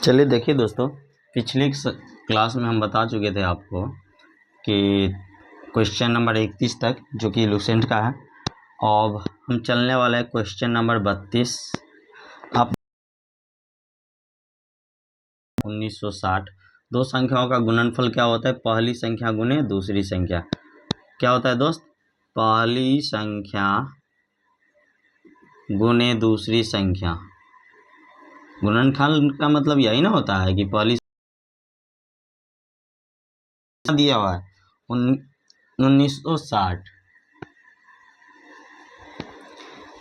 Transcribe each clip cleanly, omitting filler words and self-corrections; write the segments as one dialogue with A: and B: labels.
A: चलिए देखिए दोस्तों, पिछली क्लास में हम बता चुके थे आपको कि क्वेश्चन नंबर 31 तक जो कि लुसेंट का है। अब हम चलने वाले हैं क्वेश्चन नंबर 32। आप 1960 दो संख्याओं का गुणनफल क्या होता है? पहली संख्या गुने दूसरी संख्या। क्या होता है दोस्त? पहली संख्या गुने दूसरी संख्या। गुणनफल का मतलब यही ना होता है कि पहली दिया हुआ है 1960,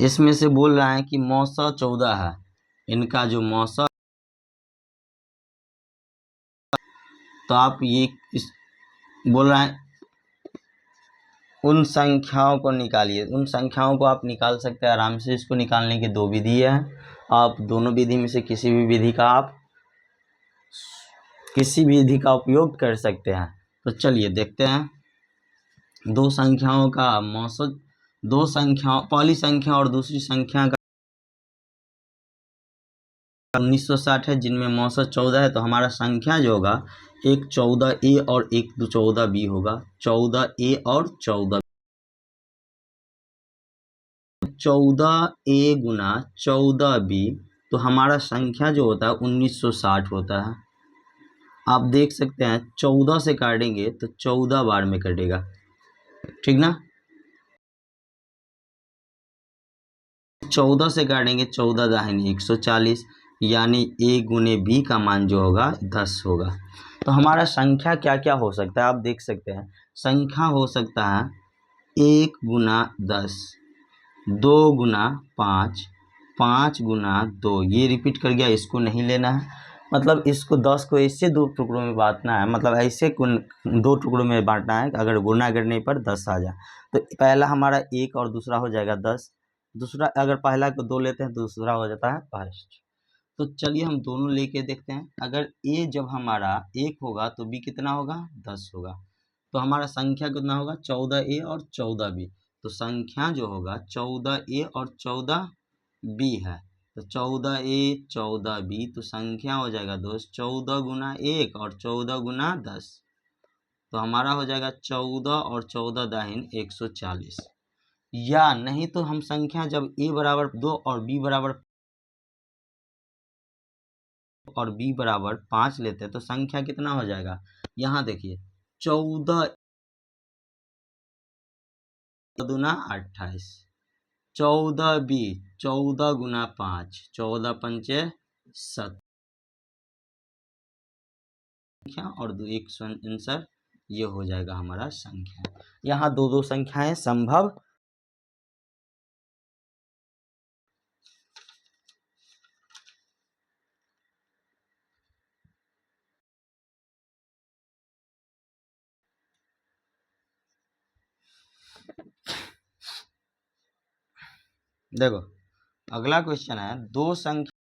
A: इसमें से बोल रहा है कि मौसा 14 है। इनका जो मौसा, तो आप ये बोल रहा है उन संख्याओं को निकालिए। उन संख्याओं को आप निकाल सकते हैं आराम से। इसको निकालने की दो विधि है। आप दोनों विधि में से किसी भी विधि का उपयोग कर सकते हैं। तो चलिए देखते हैं दो संख्याओं का मौसम, दो संख्याओं, पहली संख्या और दूसरी संख्या का 1960 है, जिनमें मौसम 14 है। तो हमारा संख्या जो होगा एक 14A और एक 14B होगा। 14A और 14A गुना 14B, तो हमारा संख्या जो होता है 1960 होता है। आप देख सकते हैं 14 से काटेंगे तो 14 बार में कटेगा, ठीक ना। 14 से काटेंगे 14 दाहिनी 140, यानी A गुने B का मान जो होगा 10 होगा। तो हमारा संख्या क्या क्या हो सकता है आप देख सकते हैं। संख्या हो सकता है 1 गुना 10, 2 गुना 5, 5 गुना 2। ये रिपीट कर गया, इसको नहीं लेना है। मतलब इसको 10 को ऐसे दो टुकड़ों में बांटना है, मतलब ऐसे दो टुकड़ों में बांटना है अगर गुना करने पर 10 आ जाए। तो पहला हमारा 1 और दूसरा हो जाएगा 10। दूसरा अगर पहला को 2 लेते हैं तो दूसरा हो जाता है फर्स्ट। तो चलिए हम दोनों लेके देखते हैं। अगर A जब हमारा 1 होगा तो B कितना होगा? 10 होगा। तो हमारा संख्या कितना होगा? 14A और 14B। तो संख्या जो होगा 14A और 14B है। तो 14A 14B, तो संख्या हो जाएगा दोस्त 14 गुना 1 और 14 गुना 10। तो हमारा हो जाएगा 14 और 14 दाहिन 140। या नहीं तो हम संख्या जब A बराबर 2 और B बराबर 5 लेते हैं तो संख्या कितना हो जाएगा? यहाँ देखिए 14 दूना 28, 14B 14 गुना 5, 14 पंचे 7 संख्या और एक आंसर ये हो जाएगा हमारा संख्या। यहाँ दो संख्याएं संभव। देखो अगला क्वेश्चन है, दो संख्या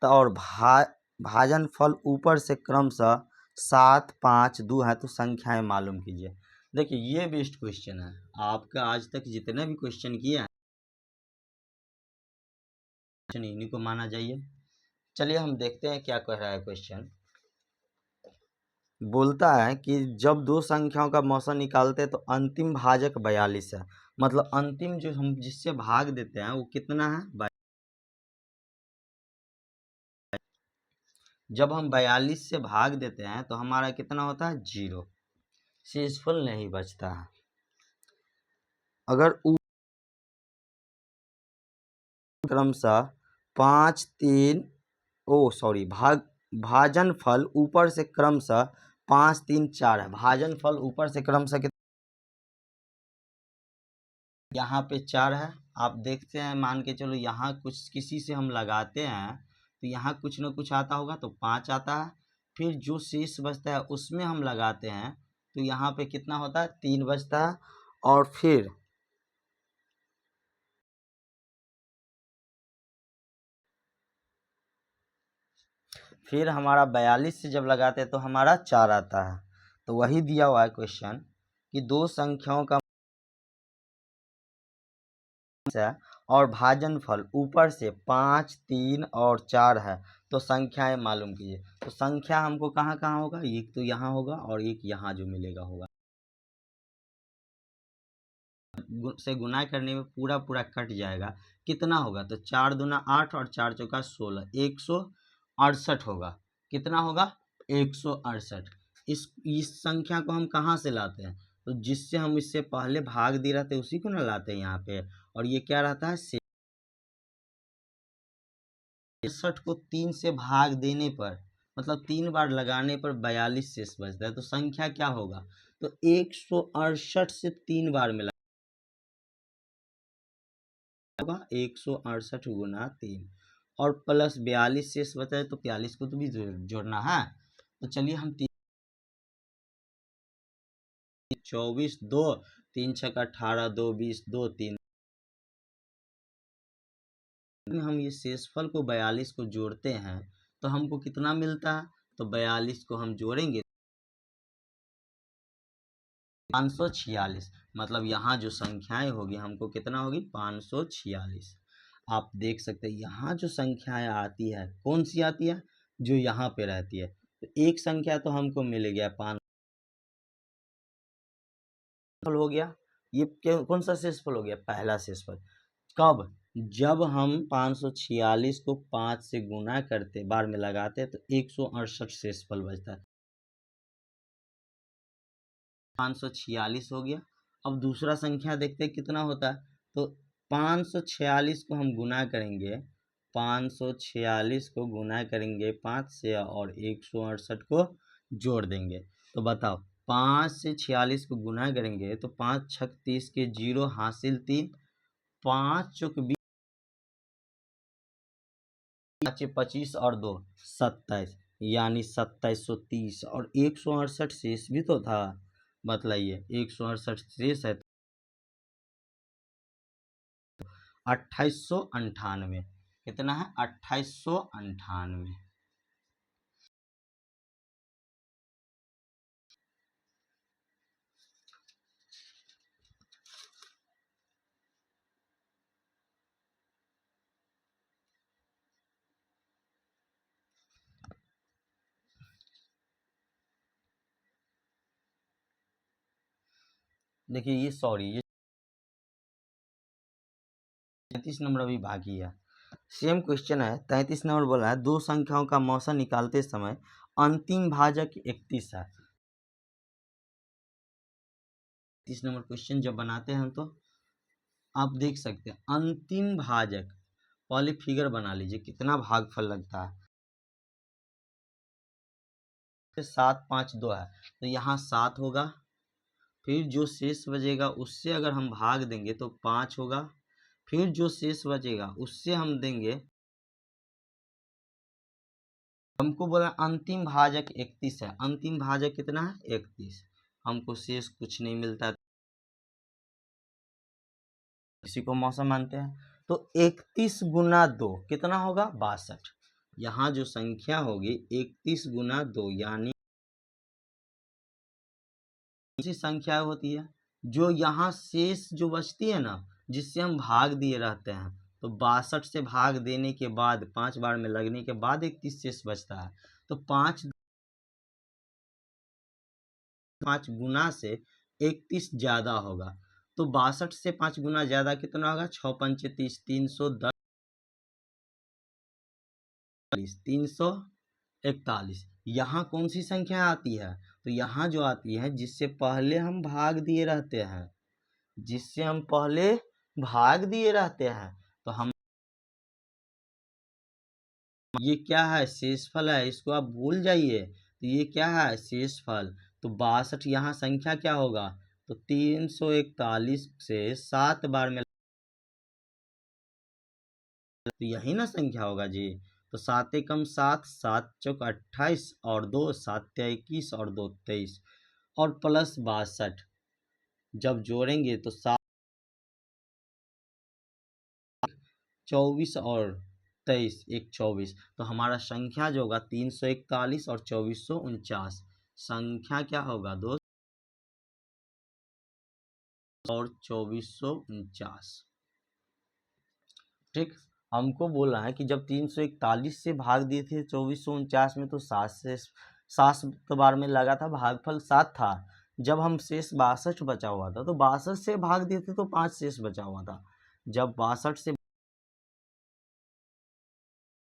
A: और भाजन फल ऊपर से क्रमशः 7, 5, 2 है, तो संख्याएं मालूम कीजिए। देखिए ये बेस्ट क्वेश्चन है। आपका आज तक जितने भी क्वेश्चन किए हैं इन्हीं को माना जाइए। चलिए हम देखते हैं क्या कह रहा है क्वेश्चन। बोलता है कि जब दो संख्याओं का मौसा निकालते हैं तो अंतिम भाजक 42 है। मतलब अंतिम जो हम जिससे भाग देते हैं वो कितना है? जब हम 42 से भाग देते हैं तो हमारा कितना होता है? 0। शेषफल नहीं बचता है। अगर क्रमशः 5, 3 भाजन फल ऊपर से क्रमशः 5, 3, 4 है। भाजन फल ऊपर से क्रमशः यहाँ पे 4 है। आप देखते हैं, मान के चलो यहाँ कुछ किसी से हम लगाते हैं तो यहाँ कुछ न कुछ आता होगा तो 5 आता है। फिर जो शेष बचता है उसमें हम लगाते हैं तो यहाँ पे कितना होता है? 3 बचता है। और फिर हमारा 42 से जब लगाते हैं तो हमारा 4 आता है। तो वही दिया हुआ है क्वेश्चन कि दो संख्याओं का और भाजनफल ऊपर से 5, 3 और 4 है, तो संख्याएं मालूम कीजिए। तो संख्या हमको कहाँ कहाँ होगा, एक तो यहाँ होगा और एक यहाँ जो मिलेगा होगा, से गुना करने में पूरा पूरा कट जाएगा। कितना होगा, तो 4 दूना 8 और 4 चौका 16, 168 होगा। कितना होगा, 168। इस संख्या को हम कहाँ से लाते हैं, तो जिससे हम इससे पहले भाग दे रहे थे उसी को ना लाते हैं यहाँ पे। और ये क्या रहता है, 63 को 3 से भाग देने पर, मतलब 3 बार लगाने पर 42 शेष बचता है। तो संख्या क्या होगा, तो 168 से 3 बार मिला होगा, 168 गुना 3 और प्लस 42 शेष बचा है, तो 42 को तो भी जोड़ना है। तो चलिए हम 24, 2, 3 छक्का 18, 2 20, 2 3, हम ये शेषफल को 42 को जोड़ते हैं तो हमको कितना मिलता है, तो 42 को हम जोड़ेंगे 546, मतलब यहाँ जो संख्याएं होगी हमको कितना होगी, 546। आप देख सकते हैं यहाँ जो संख्याएं आती है कौन सी आती है, जो यहाँ पे रहती है। तो एक संख्या तो हमको मिल गया 5 हो गया, ये कौन सा शेषफल हो गया, पहला शेषफल। कब, जब हम 546 को 5 से गुना करते बार में लगाते तो 168 शेषफल बचता है, 546 हो गया। अब दूसरा संख्या देखते हैं कितना होता है, तो 546 को हम गुना करेंगे, 546 को गुना करेंगे 5 से और 168 को जोड़ देंगे। तो बताओ 5 से 46 को गुना करेंगे तो 5 छक 30 के 0 हासिल 3, 5 चौक 20, 25 और 2 27, यानी 2730 और 168 शेष भी तो था। बतलाइए 168 शेष है, 2898। कितना है, 2898। देखिए ये सॉरी ये 33 नंबर अभी बाकी है। सेम क्वेश्चन है, 33 नंबर बोला है दो संख्याओं का मौसा निकालते समय अंतिम भाजक 31 है। 30 नंबर क्वेश्चन जब बनाते हैं तो आप देख सकते हैं अंतिम भाजक, पहले फिगर बना लीजिए कितना भागफल लगता है। 7 5 2 है तो यहाँ 7 होगा, फिर जो शेष बचेगा उससे अगर हम भाग देंगे तो 5 होगा, फिर जो शेष बचेगा उससे हम देंगे, हमको बोला अंतिम भाजक 31 है, अंतिम भाजक कितना है 31, हमको शेष कुछ नहीं मिलता, इसी को मौसम मानते हैं। तो 31 गुना 2 कितना होगा 62, यहाँ जो संख्या होगी 31 गुना 2 यानी ऐसी संख्या होती है जो यहाँ शेष जो बचती है ना, जिससे हम भाग दिए रहते हैं, तो 62 से भाग देने के बाद 5 बार में लगने के बाद 31 शेष बचता है। तो 5 गुना से 31 ज्यादा होगा, तो 62 से 5 गुना ज्यादा कितना होगा, 6 पंचे 30, 310, 341। यहाँ कौन सी संख्या आती है, तो यहाँ जो आती है जिससे पहले हम भाग दिए रहते हैं, जिससे हम पहले भाग दिए रहते हैं, तो हम ये क्या है, शेषफल है, इसको आप भूल जाइए। तो ये क्या है, शेषफल। तो 62 यहाँ संख्या क्या होगा, तो 341 से 7 बार में, तो यही ना संख्या होगा जी। तो 7 एकम 7, 7 चौक 28 और 2 7 21 और 2 23 और प्लस 62 जब जोड़ेंगे तो 7 24 और 23 एक 24, तो हमारा संख्या जो होगा 341 और 2449, संख्या क्या होगा दोस्त, और 2449। ठीक, हमको बोल रहा है कि जब 341 से भाग दिए थे 2449 में, तो 7 बार में लगा था, भागफल 7 था। जब हम शेष 62 बचा हुआ था, तो 62 से भाग दिए थे तो 5 शेष बचा हुआ था। जब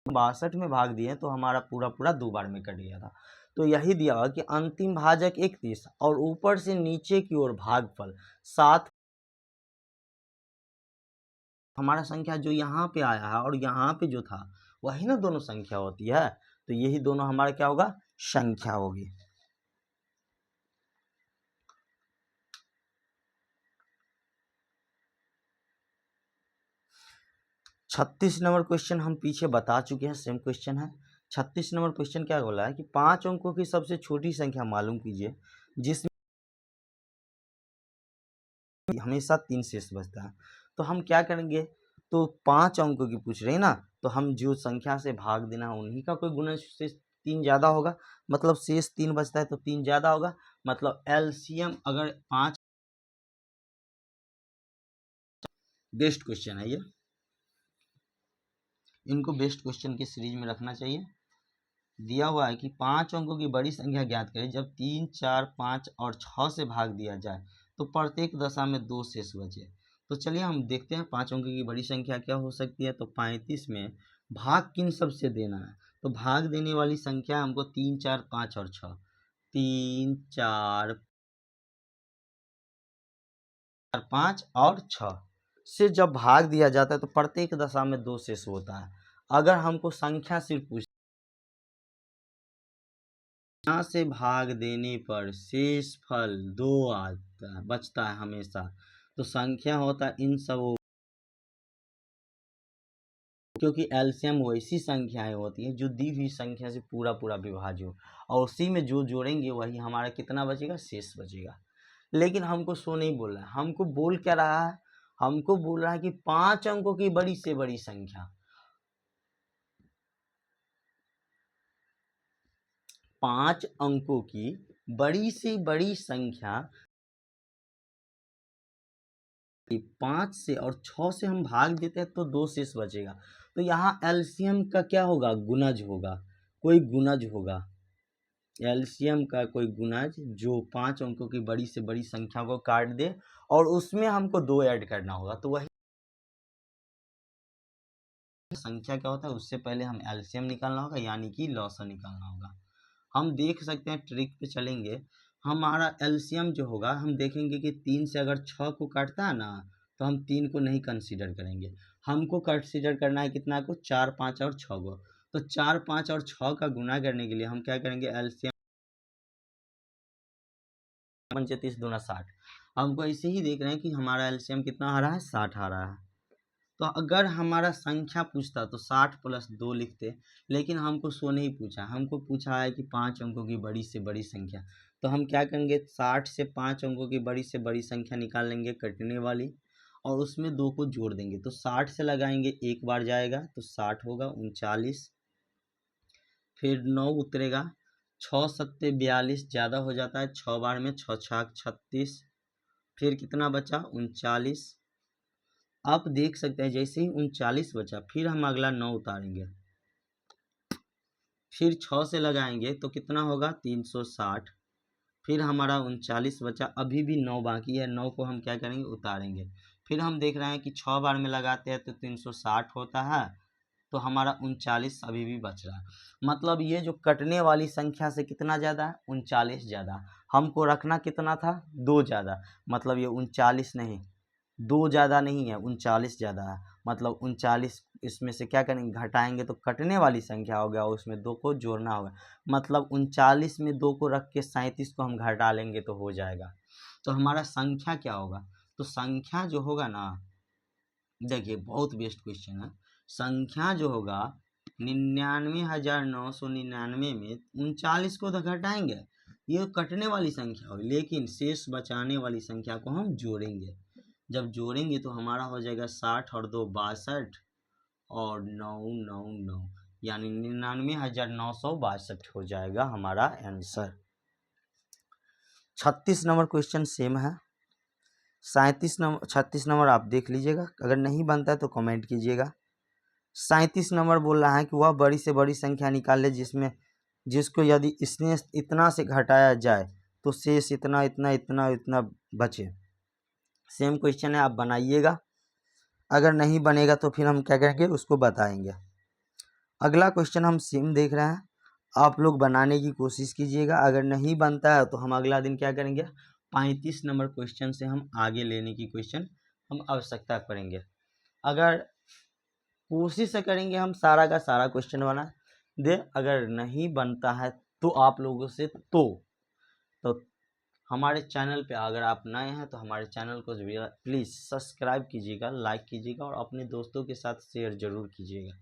A: 62 में भाग दिए तो हमारा पूरा पूरा 2 बार में कट गया था। तो यही दिया हुआ कि अंतिम भाजक 31 और ऊपर से नीचे की ओर भागफल 7। हमारा संख्या जो यहाँ पे आया है और यहाँ पे जो था वही ना दोनों संख्या होती है, तो यही दोनों हमारा क्या होगा, संख्या होगी। छत्तीस नंबर क्वेश्चन हम पीछे बता चुके हैं, सेम क्वेश्चन है। 36 नंबर क्वेश्चन क्या बोला है कि 5 अंकों की सबसे छोटी संख्या मालूम कीजिए जिसमें हमेशा 3 शेष बचता है। तो हम क्या करेंगे, तो 5 अंकों की पूछ रहे हैं ना, तो हम जो संख्या से भाग देना है उन्हीं का कोई गुणज शेष 3 ज़्यादा होगा, मतलब शेष 3 बचता है तो 3 ज़्यादा होगा, मतलब एलसीएम अगर 5। बेस्ट क्वेश्चन है ये, इनको बेस्ट क्वेश्चन की सीरीज में रखना चाहिए। दिया हुआ है कि 5 अंकों की बड़ी संख्या ज्ञात करें जब 3, 4, 5 और 6 से भाग दिया जाए तो प्रत्येक दशा में 2 शेष बचे। तो चलिए हम देखते हैं 5 अंकों की बड़ी संख्या क्या हो सकती है। तो 35 में भाग किन सब से देना है, तो भाग देने वाली संख्या हमको 3, 4, 5 और 6, 3, 4, 5 और 6 से जब भाग दिया जाता है तो प्रत्येक दशा में 2 शेष होता है। अगर हमको संख्या सिर्फ पूछ यहाँ से भाग देने पर शेष फल 2 आता है, बचता है हमेशा, तो संख्या होता है इन सब, क्योंकि एलसीएम वैसी संख्याएं होती हैं जो दी हुई संख्या से पूरा पूरा विभाज्य हो, और उसी में जो जोड़ेंगे वही हमारा कितना बचेगा, शेष बचेगा। लेकिन हमको सो नहीं बोल रहा है, हमको बोल क्या रहा है, हमको बोल रहा है कि 5 अंकों की बड़ी से बड़ी संख्या, 5 अंकों की बड़ी से बड़ी संख्या 5 से और 6 से हम भाग देते हैं तो 2 शेष बचेगा। तो यहाँ एलसीएम का क्या होगा, गुणज होगा, कोई गुणज होगा, एलसीएम का कोई गुणज जो 5 अंकों की बड़ी से बड़ी संख्या को काट दे और उसमें हमको 2 ऐड करना होगा। तो वही संख्या क्या होता है, उससे पहले हम एलसीएम निकालना होगा, यानी कि लॉसा निकालना होगा। हम देख सकते हैं, ट्रिक पे चलेंगे, हमारा एलसीएम जो होगा हम देखेंगे कि 3 से अगर 6 को काटता है ना, तो हम 3 को नहीं कंसीडर करेंगे, हमको कंसीडर करना है कितना को, 4, 5 और 6 को। तो 4, 5 और 6 का गुना करने के लिए हम क्या करेंगे, एलसीएम 35 दूना 60, हमको ऐसे ही देख रहे हैं कि हमारा एलसीएम कितना आ रहा है, 60 आ रहा है। तो अगर हमारा संख्या पूछता तो 60 प्लस 2 लिखते, लेकिन हमको सो नहीं पूछा, हमको पूछा है कि 5 अंकों की बड़ी से बड़ी संख्या। तो हम क्या करेंगे, 60 से 5 अंकों की बड़ी से बड़ी संख्या निकाल लेंगे कटने वाली, और उसमें 2 को जोड़ देंगे। तो 60 से लगाएंगे, एक बार जाएगा तो 60 होगा 39, फिर 9 उतरेगा, 6 सत्ते 42 ज़्यादा हो जाता है, 6 बार में 6 छाक 36, फिर कितना बचा 39। आप देख सकते हैं जैसे ही 39 बचा, फिर हम अगला 9 उतारेंगे, फिर 6 से लगाएंगे तो कितना होगा 360, फिर हमारा 39 बचा, अभी भी 9 बाकी है, 9 को हम क्या करेंगे, उतारेंगे। फिर हम देख रहे हैं कि 6 बार में लगाते हैं तो 360 होता है, तो हमारा 39 अभी भी बच रहा है। मतलब ये जो कटने वाली संख्या से कितना ज़्यादा है, 39 ज़्यादा। हमको रखना कितना था, 2 ज़्यादा, मतलब ये 39 नहीं, 2 ज़्यादा नहीं है, 39 ज़्यादा है। मतलब 39 इसमें से क्या करेंगे, घटाएंगे तो कटने वाली संख्या हो गया, उसमें 2 को जोड़ना होगा, मतलब 39 में 2 को रख के 37 को हम घटा लेंगे तो हो जाएगा। तो हमारा संख्या क्या होगा, तो संख्या जो होगा ना, देखिए बहुत बेस्ट क्वेश्चन है, संख्या जो होगा 99,999 में 39 को तो घटाएंगे, ये कटने वाली संख्या होगी, लेकिन शेष बचाने वाली संख्या को हम जोड़ेंगे। जब जोड़ेंगे तो हमारा हो जाएगा 60 और 2 62 और 999, यानी 99,962 हो जाएगा हमारा आंसर। 36 नंबर क्वेश्चन सेम है, 37 नंबर 36 नंबर आप देख लीजिएगा, अगर नहीं बनता है तो कमेंट कीजिएगा। 37 नंबर बोल रहा है कि वह बड़ी से बड़ी संख्या निकाले जिसको यदि इसने इतना से घटाया जाए तो शेष इतना इतना इतना इतना बचे। सेम क्वेश्चन है, आप बनाइएगा। अगर नहीं बनेगा तो फिर हम क्या करेंगे, उसको बताएंगे। अगला क्वेश्चन हम सेम देख रहे हैं, आप लोग बनाने की कोशिश कीजिएगा। अगर नहीं बनता है तो हम अगला दिन क्या करेंगे, 35 नंबर क्वेश्चन से हम आगे लेने की क्वेश्चन हम आवश्यकता करेंगे। अगर कोशिश करेंगे हम सारा का सारा क्वेश्चन बना दे, अगर नहीं बनता है तो आप लोगों से तो हमारे चैनल पे अगर आप नए हैं तो हमारे चैनल को प्लीज़ सब्सक्राइब कीजिएगा, लाइक कीजिएगा और अपने दोस्तों के साथ शेयर ज़रूर कीजिएगा।